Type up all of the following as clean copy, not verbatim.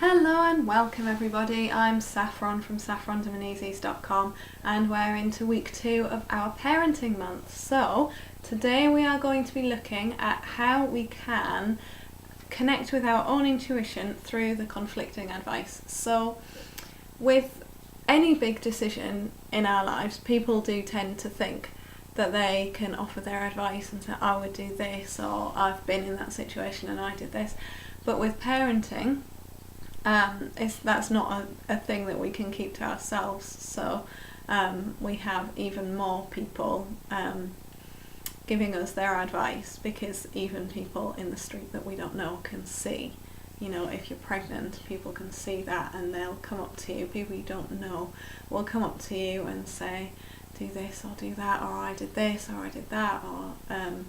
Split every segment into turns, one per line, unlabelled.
Hello and welcome everybody, I'm Saffron from saffrondominises.com and we're into week 2 of our parenting month. So today we are going to be looking at how we can connect with our own intuition through the conflicting advice. So with any big decision in our lives, people do tend to think that they can offer their advice and say, I would do this, or I've been in that situation and I did this. But with parenting, that's not a thing that we can keep to ourselves, so we have even more people giving us their advice, because even people in the street that we don't know can see. You know, if you're pregnant, people can see that and they'll come up to you. People you don't know will come up to you and say, do this or do that, or I did this or I did that, or and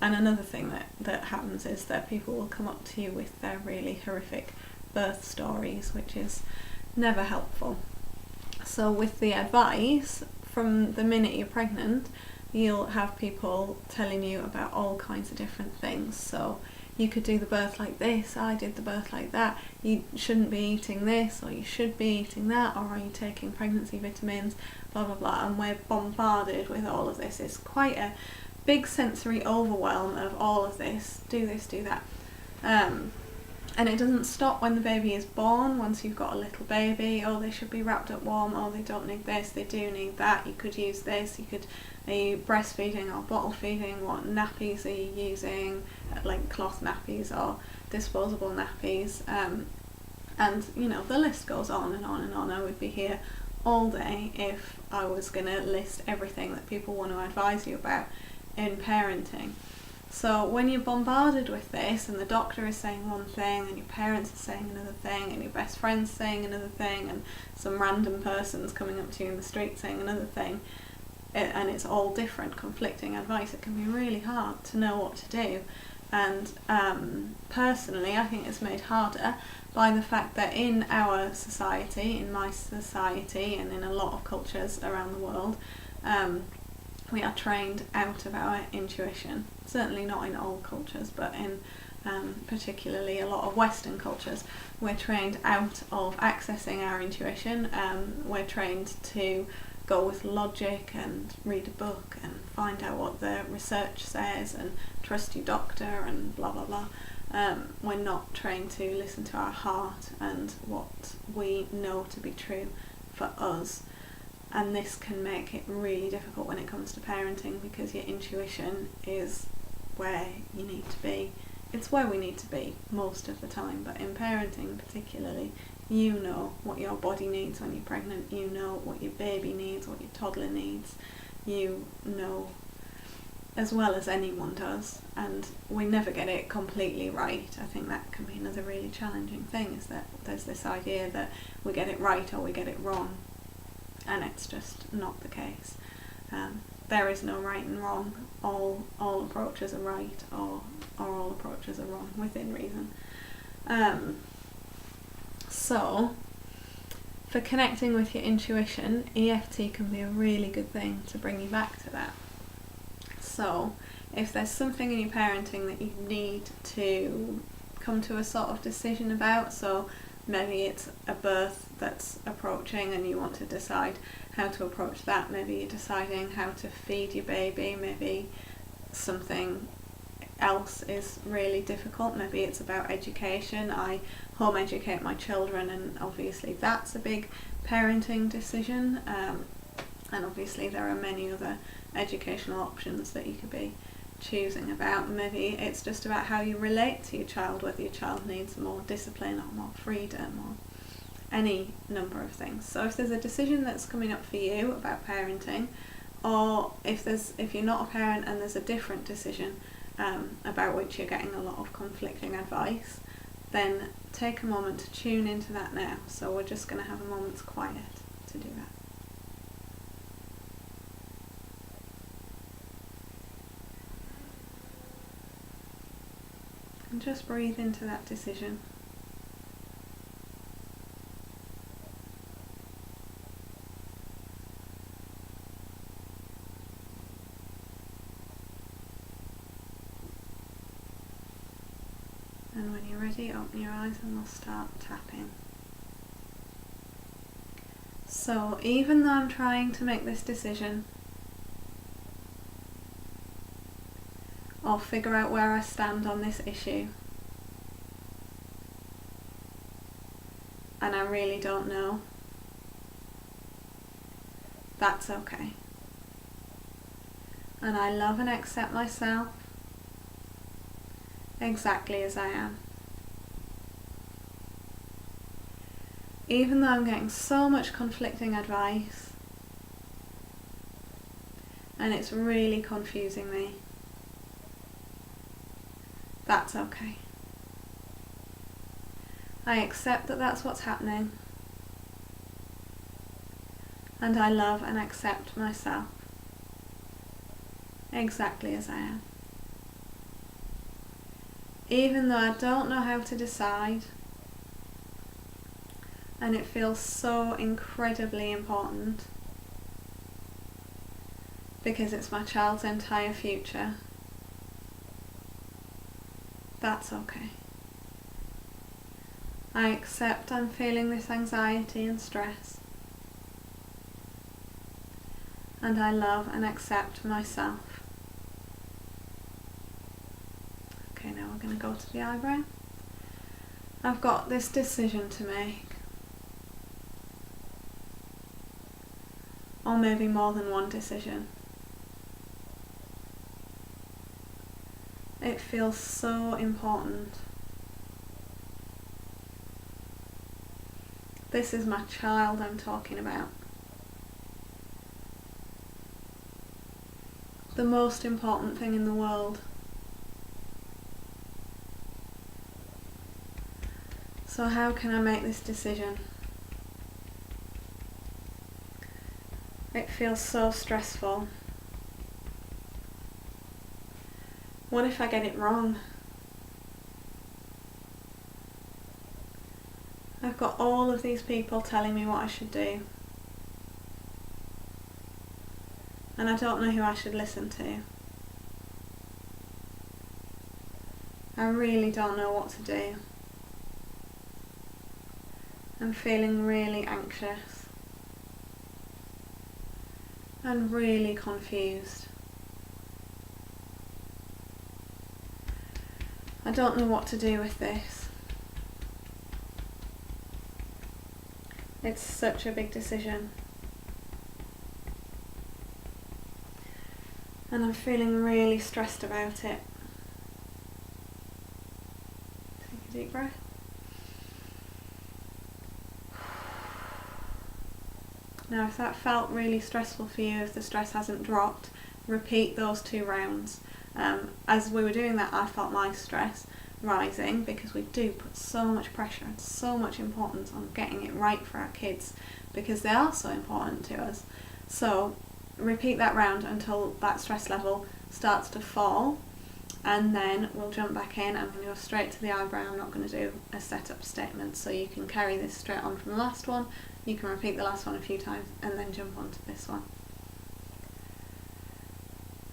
another thing that happens is that people will come up to you with their really horrific birth stories, which is never helpful. So with the advice, from the minute you're pregnant, you'll have people telling you about all kinds of different things. So you could do the birth like this, I did the birth like that, you shouldn't be eating this, or you should be eating that, or are you taking pregnancy vitamins, blah blah blah, and we're bombarded with all of this. It's quite a big sensory overwhelm of all of this, do that. And it doesn't stop when the baby is born. Once you've got a little baby, oh, they should be wrapped up warm, oh, they don't need this, they do need that, you could use this, are you breastfeeding or bottle feeding, what nappies are you using, like cloth nappies or disposable nappies, and you know, the list goes on and on and on. I would be here all day if I was going to list everything that people want to advise you about in parenting. So when you're bombarded with this, and the doctor is saying one thing, and your parents are saying another thing, and your best friend's saying another thing, and some random person's coming up to you in the street saying another thing, and it's all different, conflicting advice, it can be really hard to know what to do. And personally, I think it's made harder by the fact that in our society, in my society, and in a lot of cultures around the world, we are trained out of our intuition. Certainly not in all cultures, but in particularly a lot of Western cultures, we're trained out of accessing our intuition. We're trained to go with logic and read a book and find out what the research says and trust your doctor and blah blah blah. We're not trained to listen to our heart and what we know to be true for us. And this can make it really difficult when it comes to parenting, because your intuition is where you need to be. It's where we need to be most of the time, but in parenting particularly, you know what your body needs when you're pregnant, you know what your baby needs, what your toddler needs, you know as well as anyone does, and we never get it completely right. I think that can be another really challenging thing, is that there's this idea that we get it right or we get it wrong. And it's just not the case. There is no right and wrong. All approaches are right, or all approaches are wrong within reason. So, for connecting with your intuition, EFT can be a really good thing to bring you back to that. So, if there's something in your parenting that you need to come to a sort of decision about, so maybe it's a birth that's approaching and you want to decide how to approach that. Maybe you're deciding how to feed your baby. Maybe something else is really difficult. Maybe it's about education. I home educate my children, and obviously that's a big parenting decision. And obviously there are many other educational options that you could be choosing about. Maybe it's just about how you relate to your child, whether your child needs more discipline or more freedom, or any number of things. So if there's a decision that's coming up for you about parenting, or if you're not a parent and there's a different decision about which you're getting a lot of conflicting advice, then take a moment to tune into that now. So we're just going to have a moment's quiet to do that. And just breathe into that decision. And when you're ready, ready, open your eyes and we'll start tapping. So even though I'm trying to make this decision or figure out where I stand on this issue, and I really don't know, that's okay. And I love and accept myself exactly as I am. Even though I'm getting so much conflicting advice and it's really confusing me, that's okay. I accept that that's what's happening, and I love and accept myself exactly as I am. Even though I don't know how to decide, and it feels so incredibly important because it's my child's entire future, that's okay. I accept I'm feeling this anxiety and stress, and I love and accept myself. Okay, now we're going to go to the eyebrow. I've got this decision to make, or maybe more than one decision. It feels so important. This is my child I'm talking about. The most important thing in the world. So how can I make this decision? It feels so stressful. What if I get it wrong? I've got all of these people telling me what I should do, and I don't know who I should listen to. I really don't know what to do. I'm feeling really anxious and really confused. I don't know what to do with this. It's such a big decision. And I'm feeling really stressed about it. Take a deep breath. Now if that felt really stressful for you, if the stress hasn't dropped, repeat those 2 rounds. As we were doing that, I felt my stress rising because we do put so much pressure and so much importance on getting it right for our kids because they are so important to us. So repeat that round until that stress level starts to fall, and then we'll jump back in. I'm going to go straight to the eyebrow. I'm not going to do a setup statement, so you can carry this straight on from the last one. You can repeat the last one a few times and then jump onto this one.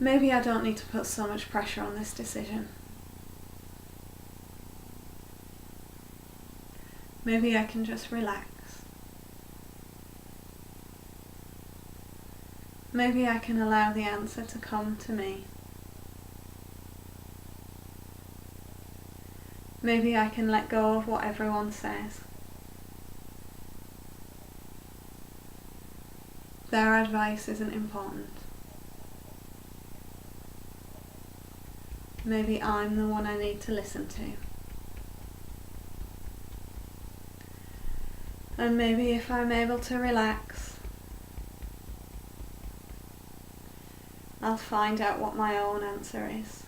Maybe I don't need to put so much pressure on this decision. Maybe I can just relax. Maybe I can allow the answer to come to me. Maybe I can let go of what everyone says. Their advice isn't important. Maybe I'm the one I need to listen to. And maybe if I'm able to relax, I'll find out what my own answer is.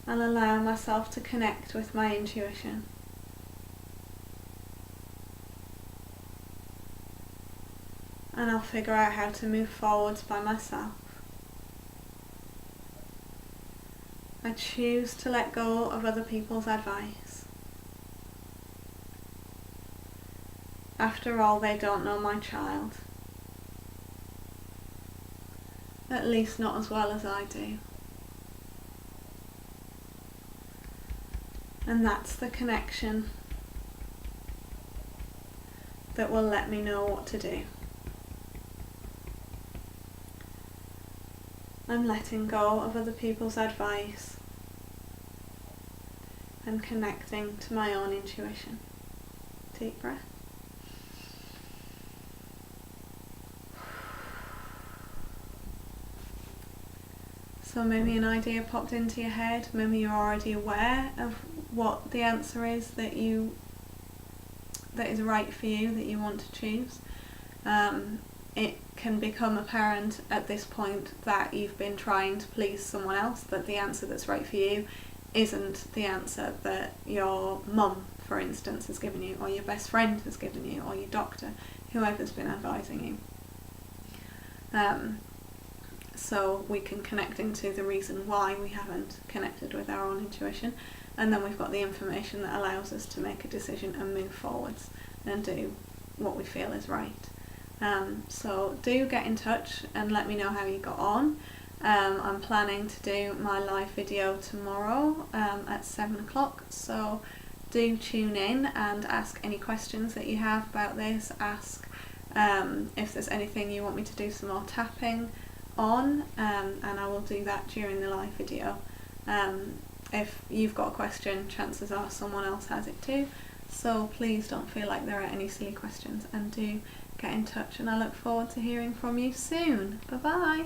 I'll allow myself to connect with my intuition. And I'll figure out how to move forwards by myself. I choose to let go of other people's advice. After all, they don't know my child. At least not as well as I do. And that's the connection that will let me know what to do. I'm letting go of other people's advice and connecting to my own intuition. Deep breath. So maybe an idea popped into your head, maybe you're already aware of what the answer is that is right for you, that you want to choose. It can become apparent at this point that you've been trying to please someone else, that the answer that's right for you isn't the answer that your mum, for instance, has given you, or your best friend has given you, or your doctor, whoever's been advising you. So we can connect into the reason why we haven't connected with our own intuition, and then we've got the information that allows us to make a decision and move forwards and do what we feel is right. So do get in touch and let me know how you got on. I'm planning to do my live video tomorrow at 7 o'clock, so do tune in and ask any questions that you have about this. Ask if there's anything you want me to do some more tapping on, and I will do that during the live video. If you've got a question, chances are someone else has it too, so please don't feel like there are any silly questions, and do get in touch, and I look forward to hearing from you soon. Bye bye.